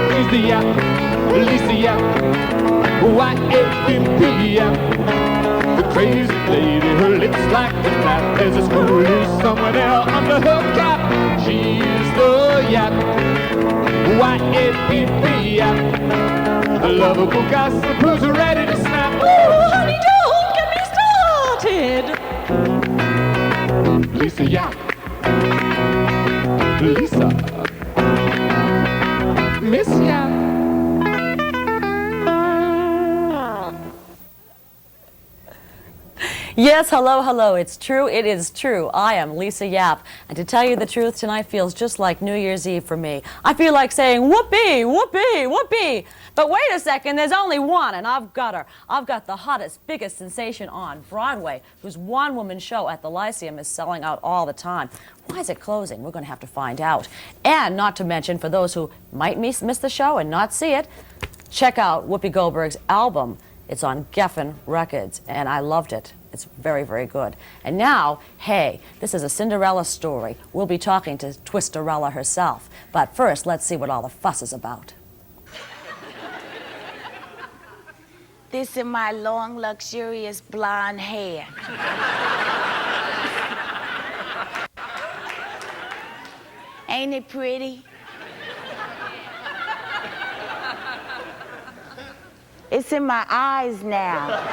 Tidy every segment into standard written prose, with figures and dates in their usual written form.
She's the Yapp, Lisa Yapp, Y-A-P-P Yapp. The crazy lady, her lips like a flap. There's a screw loose somewhere there under her cap. She's the Yapp, Y-A-P-P Yapp. The lovable gossip who's ready to snap. Oh, honey, don't get me started. Lisa Yapp, Lisa, Miss Yapp. Yes, hello, hello. It's true. It is true. I am Lisa Yapp. And to tell you the truth, tonight feels just like New Year's Eve for me. I feel like saying, whoopee, whoopee, whoopee. But wait a second, there's only one, and I've got her. I've got the hottest, biggest sensation on Broadway, whose one-woman show at the Lyceum is selling out all the time. Why is it closing? We're going to have to find out. And not to mention, for those who might miss the show and not see it, check out Whoopi Goldberg's album. It's on Geffen Records, and I loved it. It's very, very good. And now, hey, this is a Cinderella story. We'll be talking to Twisterella herself. But first, let's see what all the fuss is about. This is my long, luxurious blonde hair. Ain't it pretty? It's in my eyes now.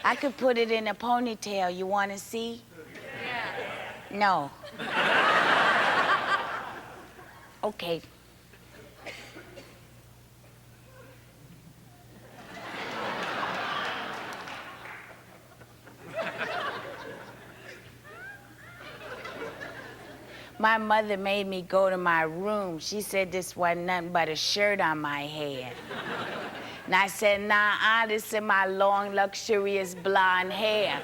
I could put it in a ponytail. You want to see? Yeah. No. Okay. My mother made me go to my room. She said this wasn't nothing but a shirt on my head. And I said, nah, this is my long, luxurious blonde hair.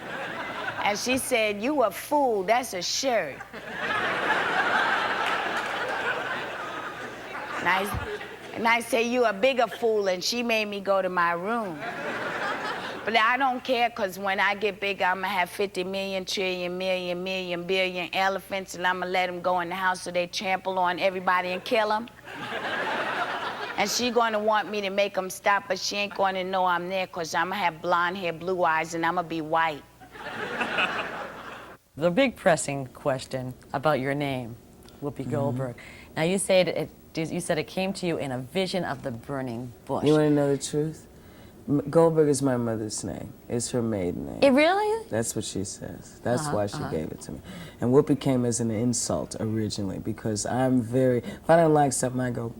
And she said, you a fool, that's a shirt. And I said, you a bigger fool, and she made me go to my room. But I don't care, because when I get big, I'm gonna have 50 million, trillion, million, billion elephants, and I'm gonna let them go in the house so they trample on everybody and kill them. And she gonna want me to make them stop, but she ain't gonna know I'm there, because I'm gonna have blonde hair, blue eyes, and I'm gonna be white. The big pressing question about your name, Whoopi Goldberg. Now, you said it came to you in a vision of the burning bush. You want to know the truth? Goldberg is my mother's name. It's her maiden name. It really is? That's what she says. That's why she gave it to me. And Whoopi came as an insult originally, because I'm very, if I don't like something, I go,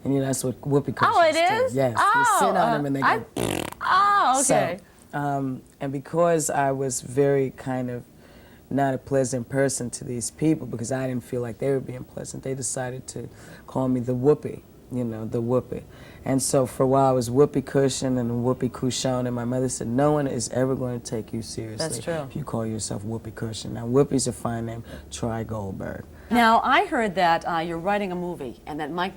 and you know, that's what Whoopi calls it is? Yes, Oh, you sit on them and they go, oh, okay. So, and because I was very kind of not a pleasant person to these people, because I didn't feel like they were being pleasant, they decided to call me the Whoopi, you know, the Whoopi. And so for a while I was Whoopi Cushion and Whoopi Cushon, and my mother said, no one is ever going to take you seriously. That's true. If you call yourself Whoopi Cushion. Now Whoopi's a fine name, try Goldberg. Now, I heard that you're writing a movie, and that Mike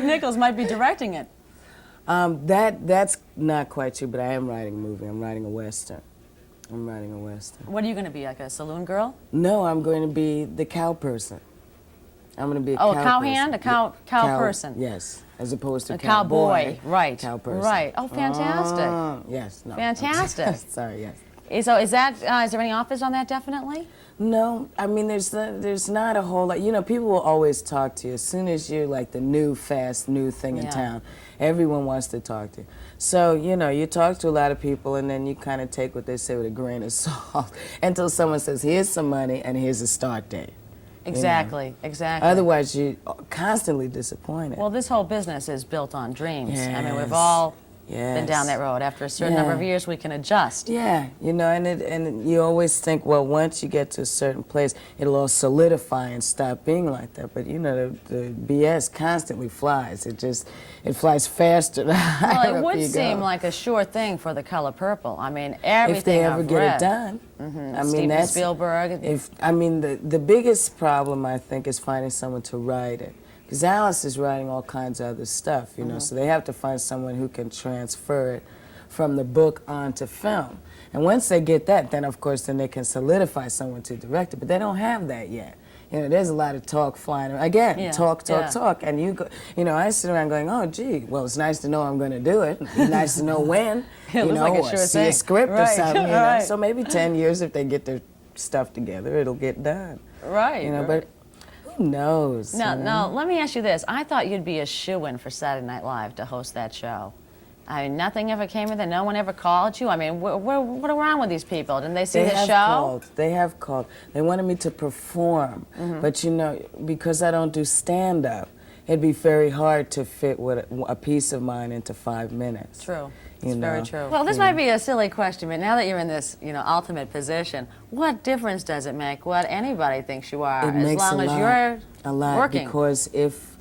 Nichols might be directing it. That's not quite true, but I am writing a movie. I'm writing a Western. I'm writing a Western. What are you going to be, like a saloon girl? No, I'm going to be the cow person. I'm going to be a cow person. Oh, a cowhand? A cow person? Yes, as opposed to a cowboy. Right. Cow person. Right. Oh, fantastic. Yes. No. Fantastic. Sorry, yes. So is there any office on that, definitely? No, I mean, there's not a whole lot. You know, people will always talk to you. As soon as you're like the new, fast, new thing in town, everyone wants to talk to you. So, you know, you talk to a lot of people, and then you kind of take what they say with a grain of salt until someone says, here's some money and here's a start date. Exactly, you know? exactly. Otherwise, you're constantly disappointed. Well, this whole business is built on dreams. Yes. I mean, we've all been down that road. After a certain number of years, we can adjust. Yeah, you know, and you always think, well, once you get to a certain place, it'll all solidify and stop being like that. But, you know, the BS constantly flies. It flies faster the higher up you go. Well, it would seem like a sure thing for The Color Purple. I mean, everything if they ever I've get read. it done. I mean, Steven Spielberg. I mean, the biggest problem, I think, is finding someone to write it. Because Alice is writing all kinds of other stuff, you know, so they have to find someone who can transfer it from the book onto film. And once they get that, then of course, then they can solidify someone to direct it. But they don't have that yet. You know, there's a lot of talk flying around. Again, talk. And you go, you know, I sit around going, oh, gee, well, it's nice to know I'm going to do it. It's nice to know when, you know, like a or sure see thing. a script or Right. something. You know? Right. So maybe 10 years, if they get their stuff together, it'll get done. Right. You know, but who knows? Now, let me ask you this. I thought you'd be a shoo-in for Saturday Night Live to host that show. I mean, nothing ever came of it? No one ever called you? I mean, what are wrong with these people? Didn't they see the show? Called. They have called. They wanted me to perform. But, you know, because I don't do stand-up, it'd be very hard to fit a piece of mine into 5 minutes. True. You It's know? very true. Well, this might be a silly question, but now that you're in this, you know, ultimate position, what difference does it make what anybody thinks you are, It as makes long a as lot, you're a lot, working? Because if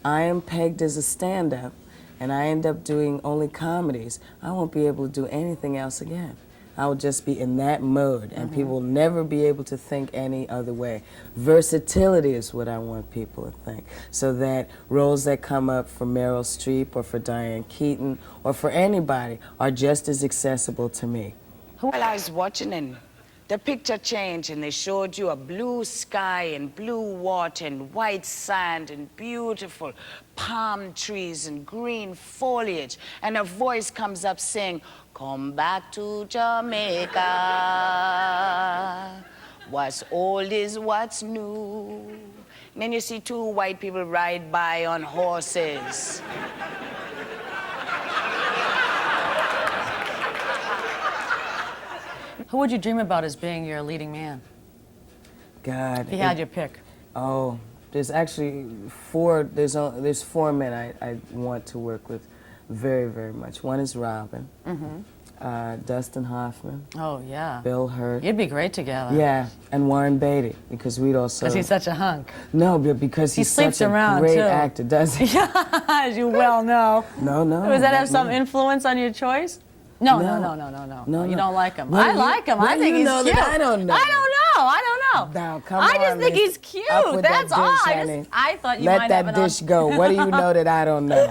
I am pegged as a stand-up and I end up doing only comedies, I won't be able to do anything else again. I will just be in that mode, and people will never be able to think any other way. Versatility is what I want people to think, so that roles that come up for Meryl Streep or for Diane Keaton or for anybody are just as accessible to me. While I was watching and the picture changed and they showed you a blue sky and blue water and white sand and beautiful palm trees and green foliage, and a voice comes up saying, "Come back to Jamaica. What's old is what's new." And then you see 2 white people ride by on horses. Who would you dream about as being your leading man? God. If you had your pick. Oh, there's actually 4. There's 4 men I want to work with very, very much. One is Robin, Dustin Hoffman, Oh, yeah. Bill Hurt. You'd be great together. Yeah, and Warren Beatty, because we'd also. Because he's such a hunk. No, but because he's sleeps such a around, great too. actor, does he? As you well know. No. Does that have some no. influence on your choice? No. No, You no. don't like him. Well, I you- like him. well, I think you he's know cute. that I don't know. I don't know. Now, come I on, just think Miss. he's cute. Up with That's that all. dish, honey. I thought you Let might that have an dish go. What do you know that I don't know?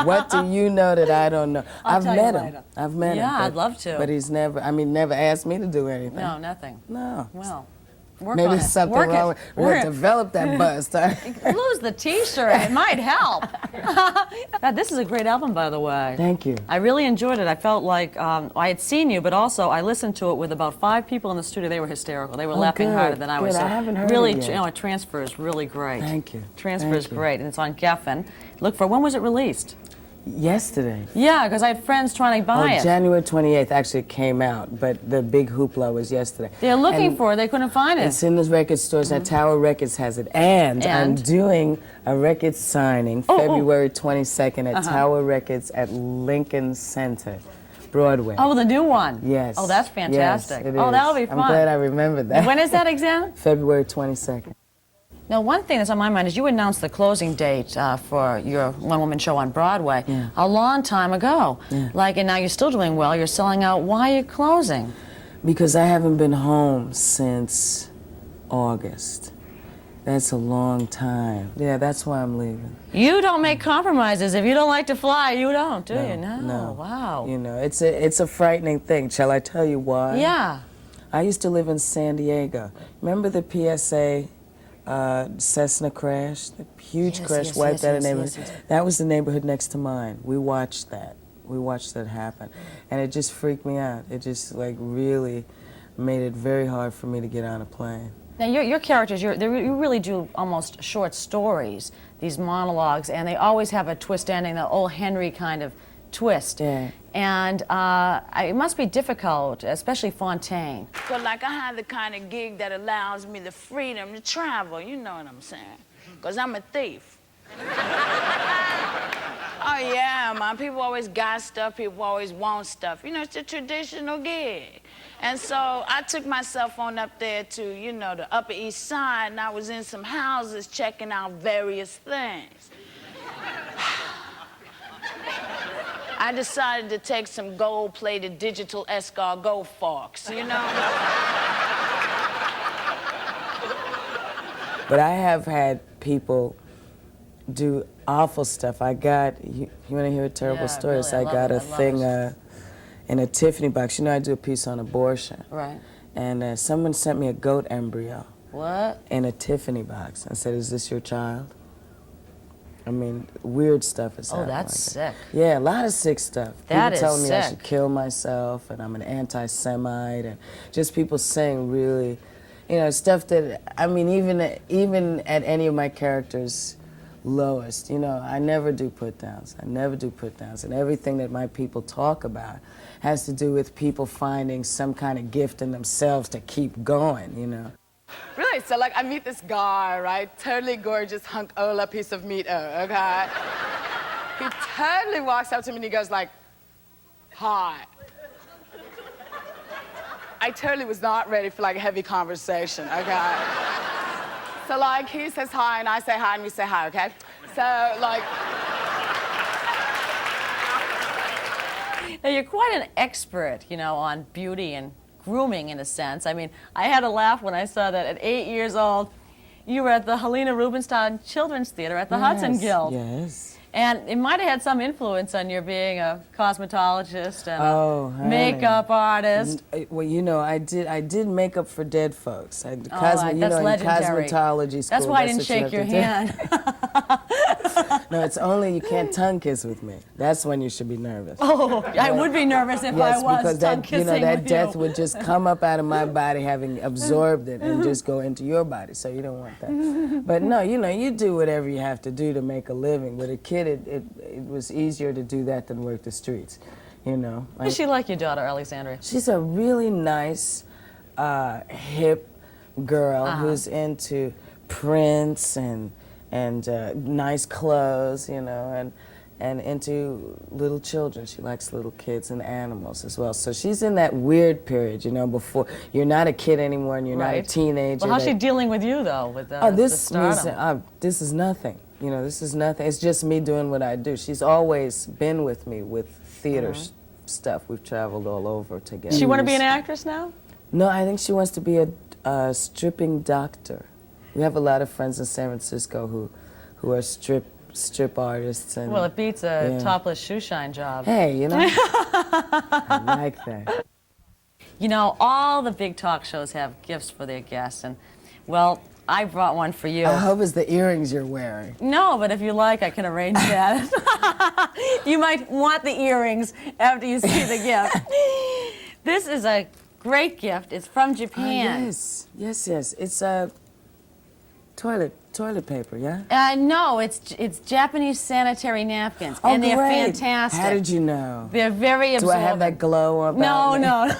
What do you know that I don't know? I'll I've tell you met him. later. I've met him. Yeah, but- I'd love to. But he's never asked me to do anything. No, nothing. No. Well, work Maybe on there's it. something Work wrong it. with We're Work going to it. develop that bust. Huh? Lose the T-shirt. It might help. God, this is a great album, by the way. Thank you. I really enjoyed it. I felt like I had seen you, but also I listened to it with about 5 people in the studio. They were hysterical. They were laughing good, harder than I was. good. So I haven't heard really, it yet. you know, it transfers really great. Thank you. Transfers Thank you. great, and it's on Geffen. Look for when was it released? Yesterday. Yeah, because I had friends trying to buy it. January 28th actually it came out, but the big hoopla was yesterday. They're looking And for it. They couldn't find it. It's in the record stores. Now Tower Records has it. And I'm And? doing a record signing Oh. February 22nd at Tower Records at Lincoln Center, Broadway. Oh, the new one. Yes. Oh, that's fantastic. Yes, it Oh, is. that'll be fun. I'm glad I remembered that. When is that exam? February 22nd. Now, one thing that's on my mind is you announced the closing date for your one-woman show on Broadway a long time ago. Yeah. Like, and now you're still doing well. You're selling out. Why are you closing? Because I haven't been home since August. That's a long time. Yeah, that's why I'm leaving. You don't make compromises. If you don't like to fly, you don't, do you? No. No. Wow. You know, it's a frightening thing. Shall I tell you why? Yeah. I used to live in San Diego. Remember the PSA Cessna crash? The huge Yes, crash yes, wiped yes, out a yes, neighborhood. yes, yes. That was the neighborhood next to mine. We watched that. We watched that happen. And it just freaked me out. It just like really made it very hard for me to get on a plane. Now, your characters, you really do almost short stories, these monologues, and they always have a twist ending, the old Henry kind of twist. Yeah. And it must be difficult, especially Fontaine. Cause like I have the kind of gig that allows me the freedom to travel, you know what I'm saying? Cause I'm a thief. Oh yeah, man, people always got stuff, people always want stuff. You know, it's a traditional gig. And so I took myself on up there to, you know, the Upper East Side, and I was in some houses checking out various things. I decided to take some gold-plated digital escargot forks, you know? But I have had people do awful stuff. I got, you want to hear a terrible Yeah, story? really, So I I love got it, a I love thing, it. in a Tiffany box. You know, I do a piece on abortion. Right. And someone sent me a goat embryo. What? In a Tiffany box and said, "Is this your child?" I mean, weird stuff is happening. Oh, that's sick. Yeah, a lot of sick stuff. That people telling is me I sick. should kill myself and I'm an anti-Semite, and just people saying really, you know, stuff that, I mean, even at any of my characters' lowest, you know, I never do put-downs. I never do put-downs. And everything that my people talk about has to do with people finding some kind of gift in themselves to keep going, you know. Really, so like I meet this guy, right? Totally gorgeous hunk-ola piece of meat, okay? He totally walks up to me and he goes like, "Hi." I totally was not ready for like a heavy conversation, okay? So like he says hi and I say hi and we say hi, okay? So like... Now, you're quite an expert, you know, on beauty and grooming in a sense. I mean, I had a laugh when I saw that at 8 years old, you were at the Helena Rubinstein Children's Theater at the Hudson Guild. Yes. And it might have had some influence on your being a cosmetologist and a honey. makeup artist. Well, you know, I did makeup for dead folks. That's you know, in legendary. cosmetology school. That's why I didn't what you shake have your to do. hand. No, it's only you can't tongue kiss with me. That's when you should be nervous. Oh, I would be nervous if Yes, I was because tongue that, you know, kissing that with death you. would just come up out of my body, having absorbed it, and just go into your body. So you don't want that. But no, you know, you do whatever you have to do to make a living. With a kid, it was easier to do that than work the streets, you know. How does she like your daughter, Alexandria? She's a really nice, hip girl who's into prints and nice clothes, you know, and into little children. She likes little kids and animals as well. So she's in that weird period, you know, before you're not a kid anymore and you're not a teenager. Well, how's she dealing with you, though, with the stardom? This is nothing. You know, this is nothing. It's just me doing what I do. She's always been with me with theater stuff. We've traveled all over together. Does she want to be an actress now? No, I think she wants to be a stripping doctor. We have a lot of friends in San Francisco who are strip artists. And, Well, it beats a topless shoe shine job. Hey, you know, I like that. You know, all the big talk shows have gifts for their guests, and, well, I brought one for you. I hope it's the earrings you're wearing. No, but if you like, I can arrange that. You might want the earrings after you see the gift. This is a great gift. It's from Japan. Yes. It's toilet paper, yeah? No, it's Japanese sanitary napkins, Oh, and they're great. fantastic. How did you know? They're very Do absorbent. I have that glow about me? No.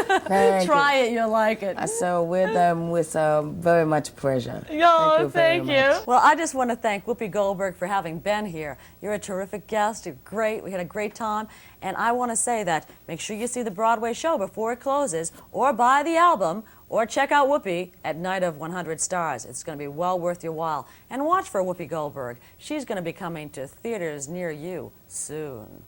Thank Try you. it, you'll like it. So with very much pleasure. Oh, thank you. Very much. Well, I just want to thank Whoopi Goldberg for having been here. You're a terrific guest. You're great. We had a great time. And I want to say that make sure you see the Broadway show before it closes, or buy the album, or check out Whoopi at Night of 100 Stars. It's going to be well worth your while. And watch for Whoopi Goldberg. She's going to be coming to theaters near you soon.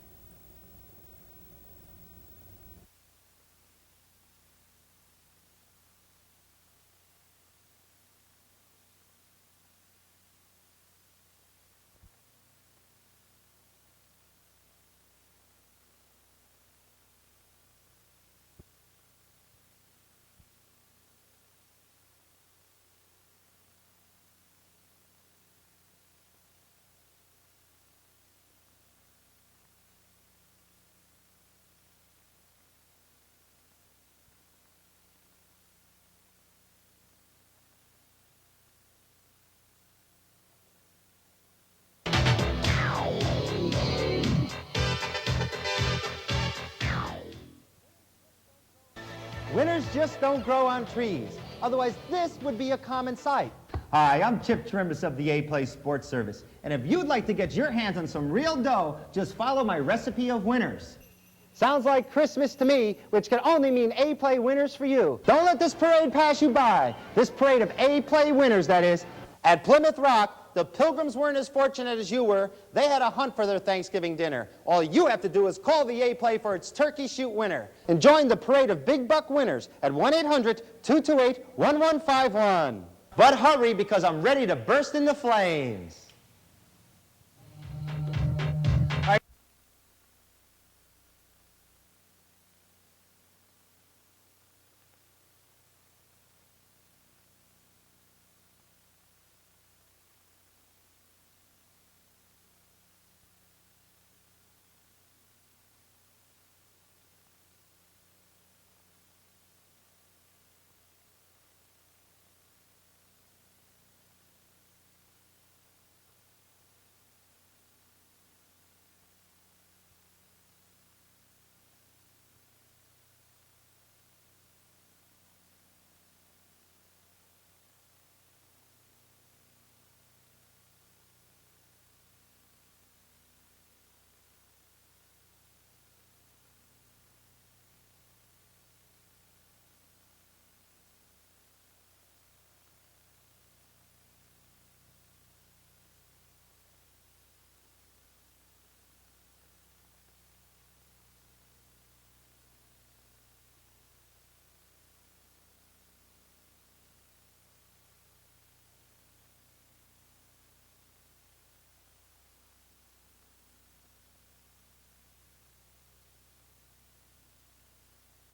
Winners just don't grow on trees. Otherwise, this would be a common sight. Hi, I'm Chip Trimbus of the A-Play Sports Service. And if you'd like to get your hands on some real dough, just follow my recipe of winners. Sounds like Christmas to me, which can only mean A-Play winners for you. Don't let this parade pass you by. This parade of A-Play winners, that is. At Plymouth Rock, the Pilgrims weren't as fortunate as you were. They had a hunt for their Thanksgiving dinner. All you have to do is call the A-Play for its turkey shoot winner. And join the parade of big buck winners at 1-800-228-1151. But hurry, because I'm ready to burst into flames.